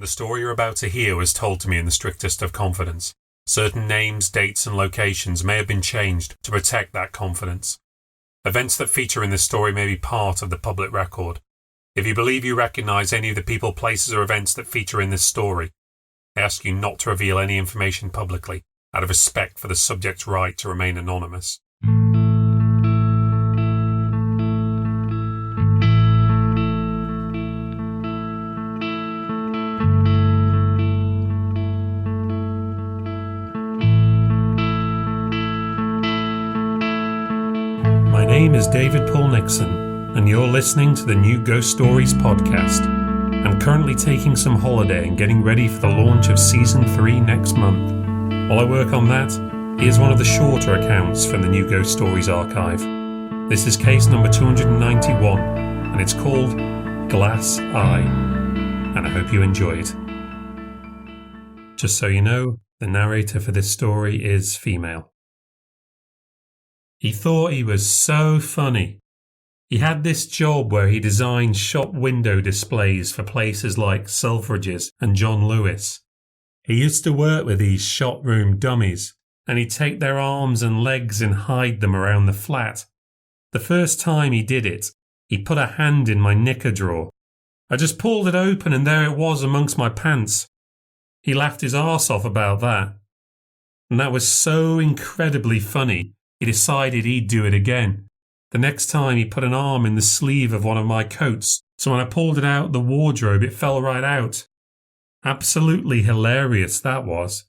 The story you're about to hear was told to me in the strictest of confidence. Certain names, dates, and locations may have been changed to protect that confidence. Events that feature in this story may be part of the public record. If you believe you recognize any of the people, places, or events that feature in this story, I ask you not to reveal any information publicly, out of respect for the subject's right to remain anonymous. My name is David Paul Nixon, and you're listening to the new Ghost Stories podcast. I'm currently taking some holiday and getting ready for the launch of Season 3 next month. While I work on that, here's one of the shorter accounts from the new Ghost Stories archive. This is case number 291, and it's called Glass Eye, and I hope you enjoy it. Just so you know, the narrator for this story is female. He thought he was so funny. He had this job where he designed shop window displays for places like Selfridges and John Lewis. He used to work with these shop room dummies, and he'd take their arms and legs and hide them around the flat. The first time he did it, he put a hand in my knicker drawer. I just pulled it open and there it was amongst my pants. He laughed his arse off about that. And that was so incredibly funny, he decided he'd do it again. The next time he put an arm in the sleeve of one of my coats, so when I pulled it out the wardrobe it fell right out. Absolutely hilarious that was.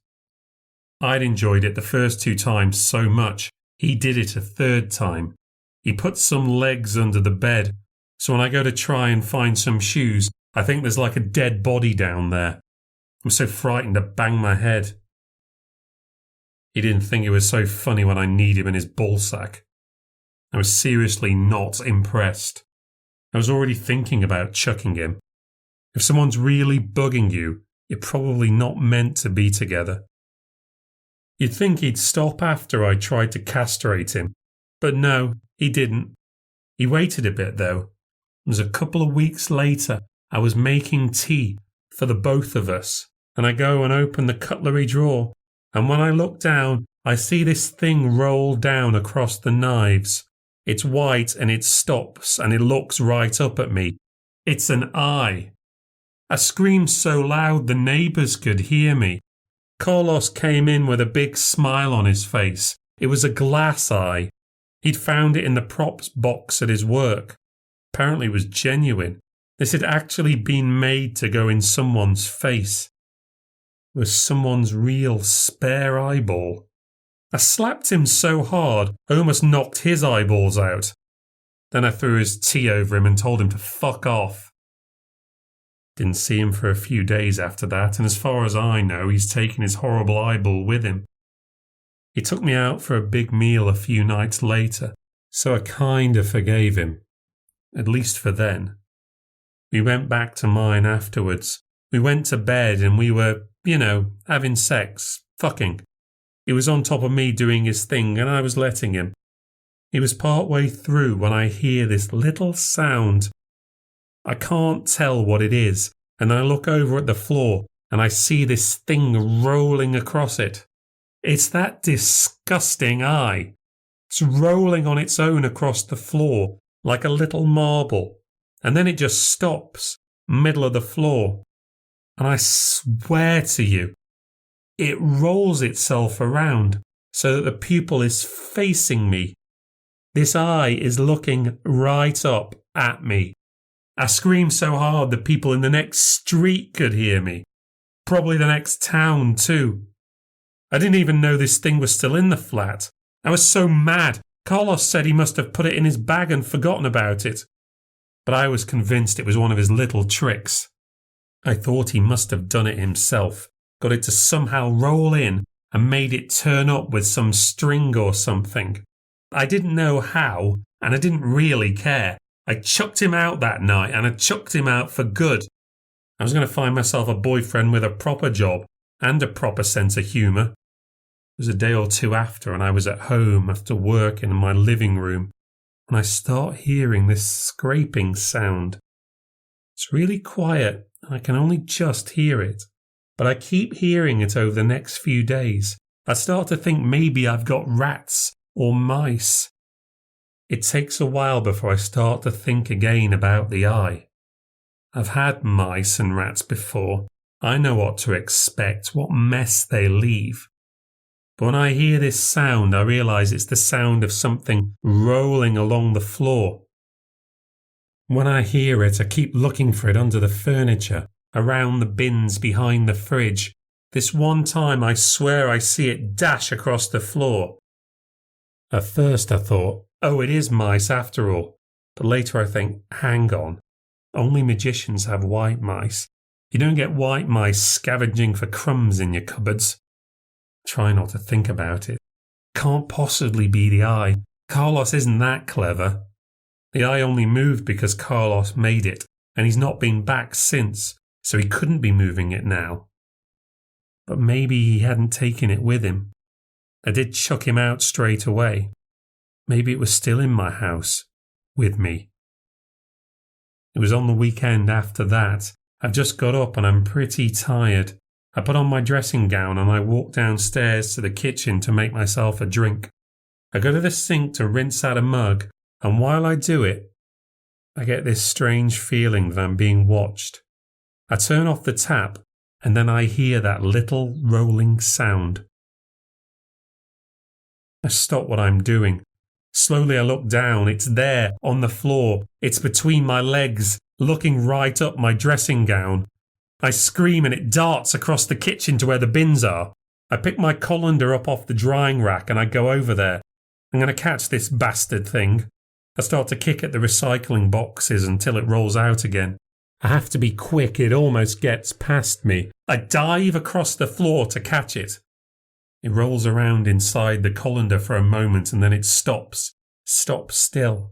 I'd enjoyed it the first 2 times so much, he did it a third time. He put some legs under the bed, so when I go to try and find some shoes, I think there's like a dead body down there. I'm so frightened to bang my head. He didn't think it was so funny when I kneed him in his ballsack. I was seriously not impressed. I was already thinking about chucking him. If someone's really bugging you, you're probably not meant to be together. You'd think he'd stop after I tried to castrate him, but no, he didn't. He waited a bit though. It was a couple of weeks later, I was making tea for the both of us, and I go and open the cutlery drawer, and when I look down, I see this thing roll down across the knives. It's white and it stops and it looks right up at me. It's an eye. I screamed so loud the neighbours could hear me. Carlos came in with a big smile on his face. It was a glass eye. He'd found it in the props box at his work. Apparently it was genuine. This had actually been made to go in someone's face. It was someone's real spare eyeball. I slapped him so hard, I almost knocked his eyeballs out. Then I threw his tea over him and told him to fuck off. Didn't see him for a few days after that, and as far as I know, he's taken his horrible eyeball with him. He took me out for a big meal a few nights later, so I kind of forgave him. At least for then. We went back to mine afterwards. We went to bed and we were, having sex, fucking. He was on top of me doing his thing and I was letting him. He was part way through when I hear this little sound. I can't tell what it is, and I look over at the floor and I see this thing rolling across it. It's that disgusting eye. It's rolling on its own across the floor like a little marble, and then it just stops, middle of the floor. And I swear to you, it rolls itself around so that the pupil is facing me. This eye is looking right up at me. I screamed so hard the people in the next street could hear me. Probably the next town too. I didn't even know this thing was still in the flat. I was so mad. Carlos said he must have put it in his bag and forgotten about it. But I was convinced it was one of his little tricks. I thought he must have done it himself, got it to somehow roll in and made it turn up with some string or something. I didn't know how, and I didn't really care. I chucked him out that night, and I chucked him out for good. I was going to find myself a boyfriend with a proper job and a proper sense of humour. It was a day or 2 after, and I was at home after work in my living room, and I start hearing this scraping sound. It's really quiet I can only just hear it. But I keep hearing it over the next few days. I start to think maybe I've got rats or mice. It takes a while before I start to think again about the eye. I've had mice and rats before. I know what to expect, what mess they leave. But when I hear this sound, I realise it's the sound of something rolling along the floor. When I hear it, I keep looking for it under the furniture, around the bins behind the fridge. This one time I swear I see it dash across the floor. At first I thought, oh, it is mice after all. But later I think, hang on. Only magicians have white mice. You don't get white mice scavenging for crumbs in your cupboards. Try not to think about it. Can't possibly be the eye. Carlos isn't that clever. The eye only moved because Carlos made it, and he's not been back since, so he couldn't be moving it now. But maybe he hadn't taken it with him. I did chuck him out straight away. Maybe it was still in my house, with me. It was on the weekend after that. I've just got up and I'm pretty tired. I put on my dressing gown and I walk downstairs to the kitchen to make myself a drink. I go to the sink to rinse out a mug, and while I do it, I get this strange feeling that I'm being watched. I turn off the tap and then I hear that little rolling sound. I stop what I'm doing. Slowly I look down. It's there on the floor. It's between my legs, looking right up my dressing gown. I scream and it darts across the kitchen to where the bins are. I pick my colander up off the drying rack and I go over there. I'm going to catch this bastard thing. I start to kick at the recycling boxes until it rolls out again. I have to be quick, it almost gets past me. I dive across the floor to catch it. It rolls around inside the colander for a moment and then it stops still.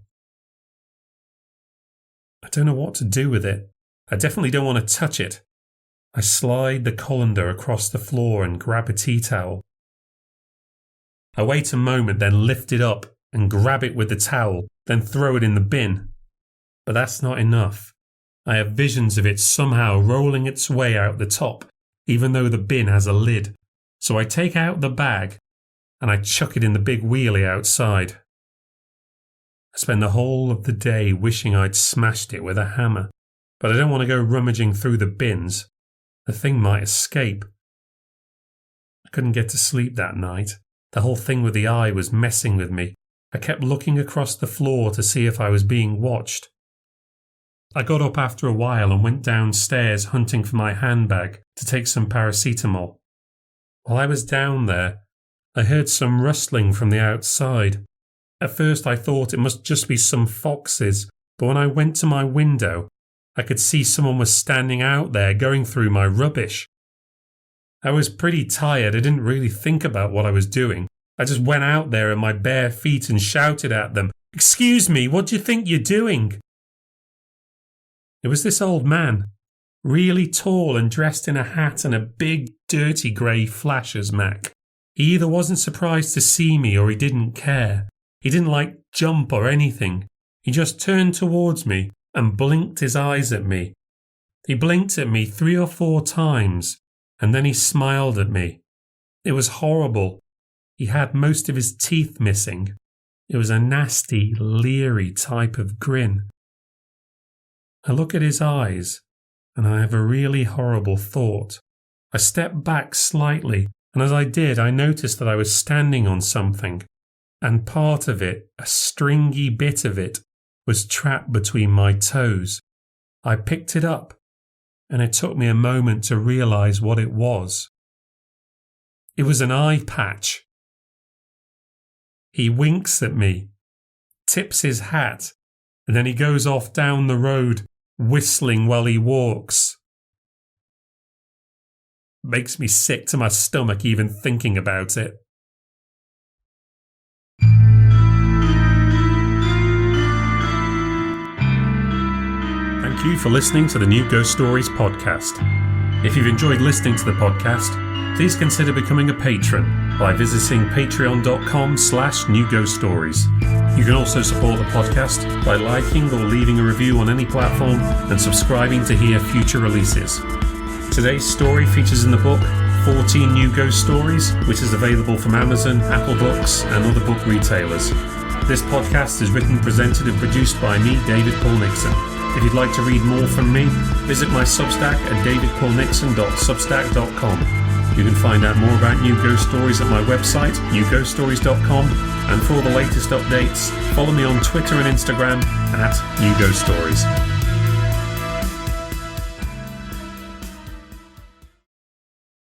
I don't know what to do with it. I definitely don't want to touch it. I slide the colander across the floor and grab a tea towel. I wait a moment, then lift it up and grab it with the towel, then throw it in the bin. But that's not enough. I have visions of it somehow rolling its way out the top, even though the bin has a lid. So I take out the bag and I chuck it in the big wheelie outside. I spend the whole of the day wishing I'd smashed it with a hammer, but I don't want to go rummaging through the bins. The thing might escape. I couldn't get to sleep that night. The whole thing with the eye was messing with me. I kept looking across the floor to see if I was being watched. I got up after a while and went downstairs hunting for my handbag to take some paracetamol. While I was down there, I heard some rustling from the outside. At first I thought it must just be some foxes, but when I went to my window, I could see someone was standing out there going through my rubbish. I was pretty tired. I didn't really think about what I was doing. I just went out there in my bare feet and shouted at them, "Excuse me, what do you think you're doing?" It was this old man, really tall and dressed in a hat and a big, dirty grey Flashers Mac. He either wasn't surprised to see me or he didn't care. He didn't jump or anything. He just turned towards me and blinked his eyes at me. He blinked at me 3 or 4 times, and then he smiled at me. It was horrible. He had most of his teeth missing. It was a nasty, leery type of grin. I look at his eyes, and I have a really horrible thought. I stepped back slightly, and as I did, I noticed that I was standing on something, and part of it, a stringy bit of it, was trapped between my toes. I picked it up, and it took me a moment to realise what it was. It was an eye patch. He winks at me, tips his hat, and then he goes off down the road, whistling while he walks. Makes me sick to my stomach even thinking about it. Thank you for listening to the New Ghost Stories podcast. If you've enjoyed listening to the podcast, please consider becoming a patron by visiting patreon.com/newghoststories. You can also support the podcast by liking or leaving a review on any platform and subscribing to hear future releases. Today's story features in the book 14 New Ghost Stories, which is available from Amazon, Apple Books, and other book retailers. This podcast is written, presented, and produced by me, David Paul Nixon. If you'd like to read more from me, visit my Substack at davidpaulnixon.substack.com. You can find out more about New Ghost Stories at my website, newghoststories.com, and for all the latest updates, follow me on Twitter and Instagram at New Ghost Stories.